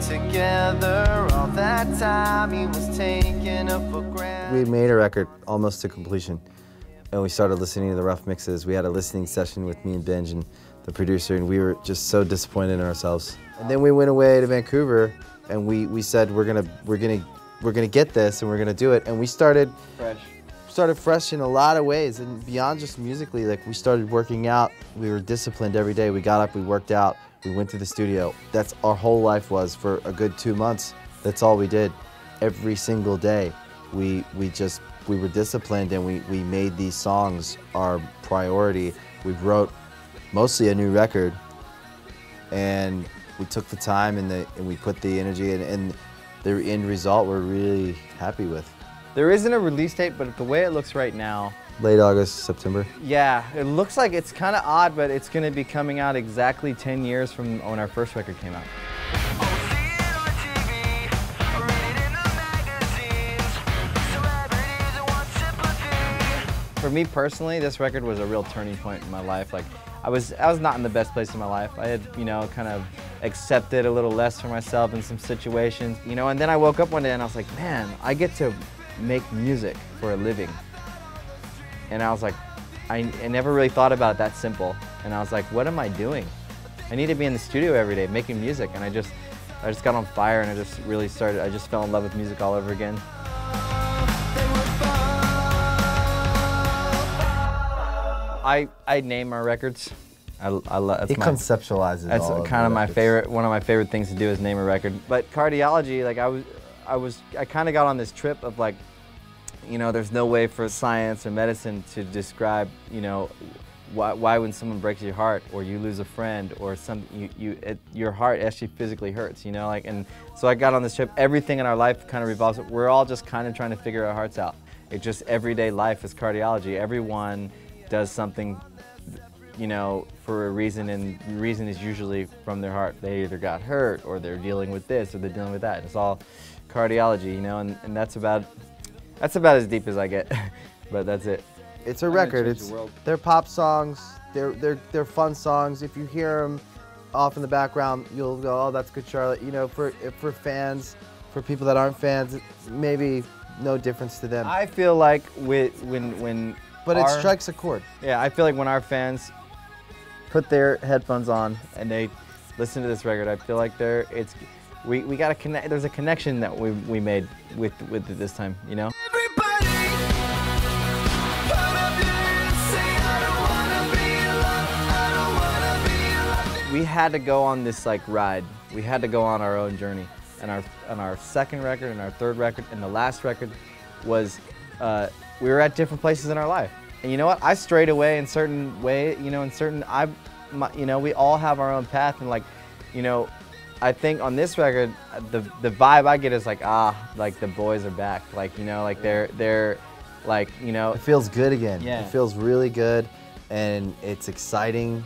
together. All that time he was taking up for granted. We made a record almost to completion, and we started listening to the rough mixes. We had a listening session with me and Benji and the producer, and we were just so disappointed in ourselves. And then we went away to Vancouver, and we said we're gonna get this, and we're gonna do it. And we started fresh in a lot of ways, and beyond just musically. Like, we started working out. We were disciplined every day. We got up, we worked out, we went to the studio. That's our whole life was for a good 2 months. That's all we did. Every single day, we were disciplined, and we made these songs our priority. We wrote mostly a new record, and we took the time and we put the energy in, and the end result we're really happy with. There isn't a release date, but the way it looks right now, Late August, September. yeah, it looks like it's kind of odd, but it's going to be coming out exactly 10 years from when our first record came out. For me personally, this record was a real turning point in my life. Like, I was not in the best place in my life. I had, you know, kind of accepted a little less for myself in some situations, you know, and then I woke up one day and I was like, man, I get to make music for a living. And I was like, I never really thought about it that simple. And I was like, what am I doing? I need to be in the studio every day making music. And I just got on fire, and I just really started, I just fell in love with music all over again. I name our records. He conceptualizes. That's kind of my favorite. One of my favorite things to do is name a record. But Cardiology, like I kind of got on this trip of, like, you know, there's no way for science or medicine to describe, you know, why when someone breaks your heart, or you lose a friend, or your heart actually physically hurts, you know, like. And so I got on this trip. Everything in our life kind of revolves. We're all just kind of trying to figure our hearts out. It's just everyday life is cardiology. Everyone does something, you know, for a reason, and the reason is usually from their heart. They either got hurt, or they're dealing with this, or they're dealing with that. It's all cardiology, you know, and that's about as deep as I get. But that's it. It's a record. They're pop songs. They're fun songs. If you hear them off in the background, you'll go, "Oh, that's Good Charlotte." You know, for fans, for people that aren't fans, maybe no difference to them. I feel like when But it strikes a chord. Yeah, I feel like when our fans put their headphones on and they listen to this record, I feel like we got a connect. There's a connection that we made with it this time, you know. We had to go on this, like, ride. We had to go on our own journey, and our second record and our third record and the last record was. We were at different places in our life, and you know what? I strayed away in certain way, you know, you know, we all have our own path, and, like, you know, I think on this record, the vibe I get is like, like the boys are back, like, you know, like they're like, you know, it feels good again. Yeah. It feels really good, and it's exciting.